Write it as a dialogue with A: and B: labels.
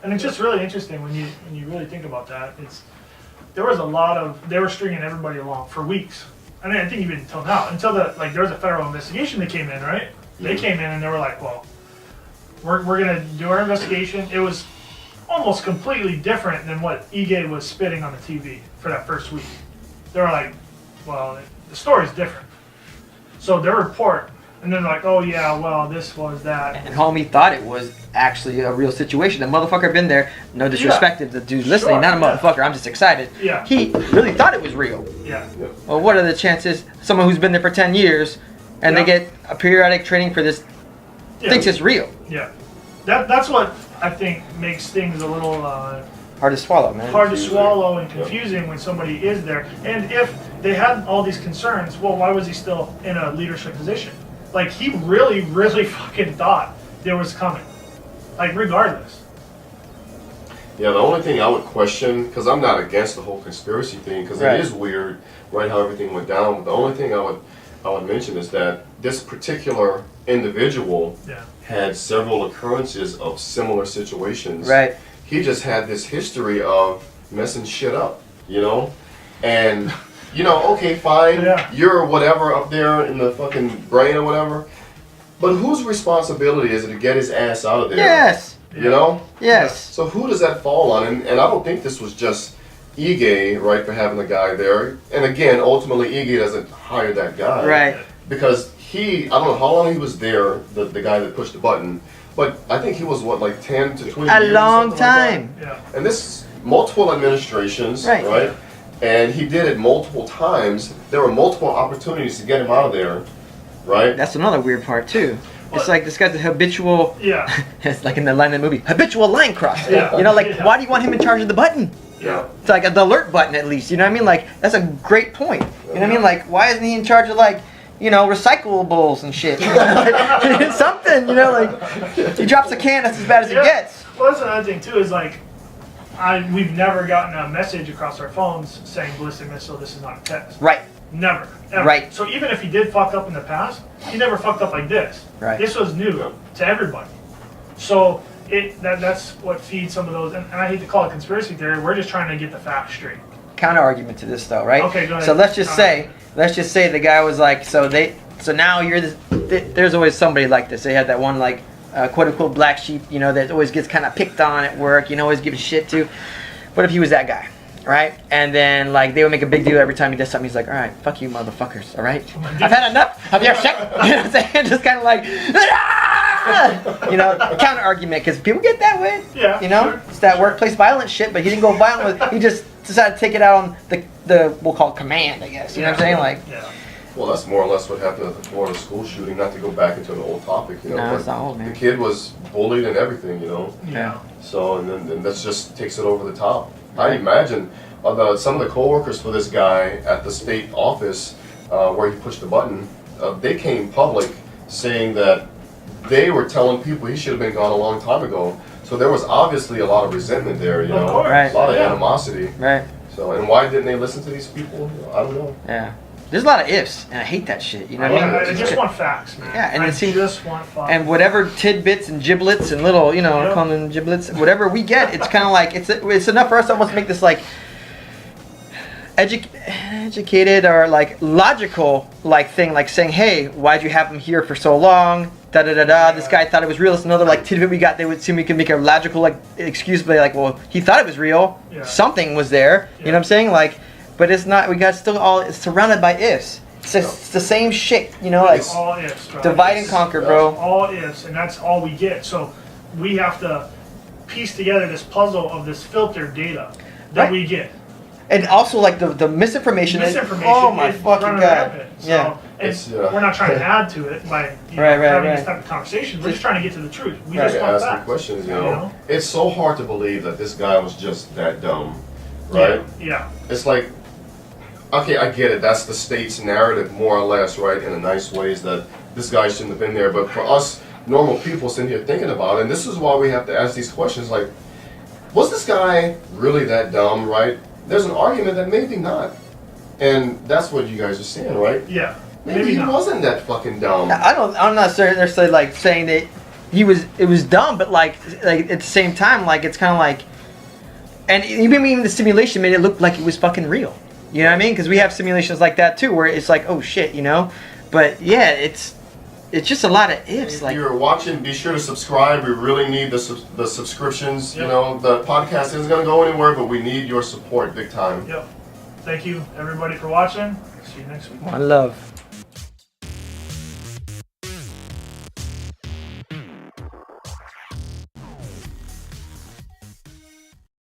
A: And it's just really interesting when you really think about that. There was a lot of, they were stringing everybody along for weeks. I mean, I think even until now, until there was a federal investigation that came in, right? They came in and they were like, well, we're gonna do our investigation. It was almost completely different than what Ige was spitting on the TV for that first week. They were like, well, the story's different. So their report, and then like, oh yeah, well, this was that.
B: And homie thought it was actually a real situation. The motherfucker been there. No disrespect if the dude's listening. Not a motherfucker. I'm just excited.
A: Yeah.
B: He really thought it was real.
A: Yeah.
B: Well, what are the chances someone who's been there for 10 years and they get a periodic training for this thinks it's real?
A: Yeah. That's what I think makes things a little
B: hard to swallow, man.
A: Hard to swallow and confusing when somebody is there. And if they had all these concerns, well, why was he still in a leadership position? Like, he really, really fucking thought there was coming. Like, regardless.
C: Yeah, the only thing I would question, because I'm not against the whole conspiracy thing, because it is weird, right, how everything went down. But the only thing I would mention is that this particular individual had several occurrences of similar situations.
B: Right.
C: He just had this history of messing shit up, you know? And, you know, okay, fine, you're whatever up there in the fucking brain or whatever, but whose responsibility is it to get his ass out of there?
B: Yes.
C: You know?
B: Yes.
C: So who does that fall on? And I don't think this was just Ige, right, for having the guy there. And again, ultimately, Ige doesn't hire that guy.
B: Right.
C: Because I don't know how long he was there, the guy that pushed the button, but I think he was, what, like 10 to 20 years?
B: A long time.
A: Like yeah.
C: And this, multiple administrations, right? And he did it multiple times. There were multiple opportunities to get him out of there, right?
B: That's another weird part, too. It's like this guy's a habitual, it's like in the line of the movie, habitual line crosser.
A: Yeah.
B: You know, like, why do you want him in charge of the button?
C: Yeah.
B: It's like the alert button, at least. You know what I mean? Like, that's a great point. You know what I mean? Like, why isn't he in charge of, like, you know, recyclables and shit? Like, something, you know, like, he drops a can, that's as bad as it gets.
A: Well, that's another thing, too, is like, we've never gotten a message across our phones saying ballistic missile, this is not a test.
B: Right.
A: Never. Ever.
B: Right.
A: So even if he did fuck up in the past, he never fucked up like this.
B: Right.
A: This was new to everybody. So that's what feeds some of those, and I hate to call it conspiracy theory, we're just trying to get the facts straight.
B: Counter argument to this, though, right?
A: Okay, go ahead.
B: So let's just say the guy was like, so now you're this, there's always somebody like this. They had that one, like, quote unquote black sheep, you know, that always gets kind of picked on at work, you know, always given shit to. What if he was that guy? Right? And then, like, they would make a big deal every time he does something. He's like, all right, fuck you, motherfuckers, all right? I've had enough of your shit. You know what I'm saying? Just kind of like, you know, counter argument, because people get that way.
A: Yeah.
B: You know? It's that workplace violence shit, but he didn't go violent with it. He just decided to take it out on the we'll call it command, I guess. You know what I'm saying? Like,
C: well, that's more or less what happened at the Florida school shooting, not to go back into an old topic, you know.
B: No, it's not old, man.
C: The kid was bullied and everything, you know.
A: Yeah.
C: So, and then that just takes it over the top. I imagine some of the co-workers for this guy at the state office where he pushed the button, they came public saying that they were telling people he should have been gone a long time ago. So there was obviously a lot of resentment there, you know,
A: Of course.
B: Right.
C: a lot of animosity.
B: right.
C: So, and why didn't they listen to these people? I don't know.
B: Yeah. There's a lot of ifs, and I hate that shit. You know what I mean?
A: I just want facts, man.
B: Yeah, and
A: I
B: see,
A: just want facts.
B: and whatever tidbits and giblets and little, you know,
A: Yep.
B: call them giblets, whatever we get, it's kind of like it's enough for us to almost make this like educated or like logical like thing, like saying, hey, why'd you have him here for so long? Da da da da. This guy thought it was real. It's another like tidbit we got. They would assume we could make a logical like excuse, but like, well, he thought it was real.
A: Yeah.
B: Something was there. You know what I'm saying? Like, but it's not. We got still all. It's surrounded by ifs. It's the same shit. You know, like
A: it's all ifs, bro.
B: divide and conquer, bro.
A: All ifs, and that's all we get. So we have to piece together this puzzle of this filtered data that
B: Right.
A: we get.
B: And also like the misinformation. Oh my
A: is
B: fucking
A: running
B: god.
A: rampant. So
B: Yeah.
A: we're not trying to add to it by
B: Right,
A: having this
B: right.
A: type of conversation. We're just trying to get to the truth. We
C: I
A: just want
C: asking
A: facts.
C: questions, you
A: You
C: know?
A: know?
C: It's so hard to believe that this guy was just that dumb, right?
A: Yeah.
C: It's like, okay, I get it. That's the state's narrative, more or less, right? In a nice ways that this guy shouldn't have been there. But for us normal people sitting here thinking about it, and this is why we have to ask these questions, like, was this guy really that dumb, right? There's an argument that maybe not. And that's what you guys are saying, right?
A: Yeah.
C: Maybe he
A: not.
C: wasn't that fucking dumb.
B: I'm not necessarily like saying that it was dumb, but like at the same time, like it's kind of like, and even the simulation made it look like it was fucking real. You know what I mean? Because we have simulations like that too, where it's like, oh shit, you know. But yeah, it's just a lot of ifs.
C: If
B: Like,
C: you're watching, be sure to subscribe. We really need the subscriptions.
A: Yep.
C: You know, the podcast isn't going to go anywhere, but we need your support big time.
A: Yep. Thank you everybody for watching. See you next week.
B: one love.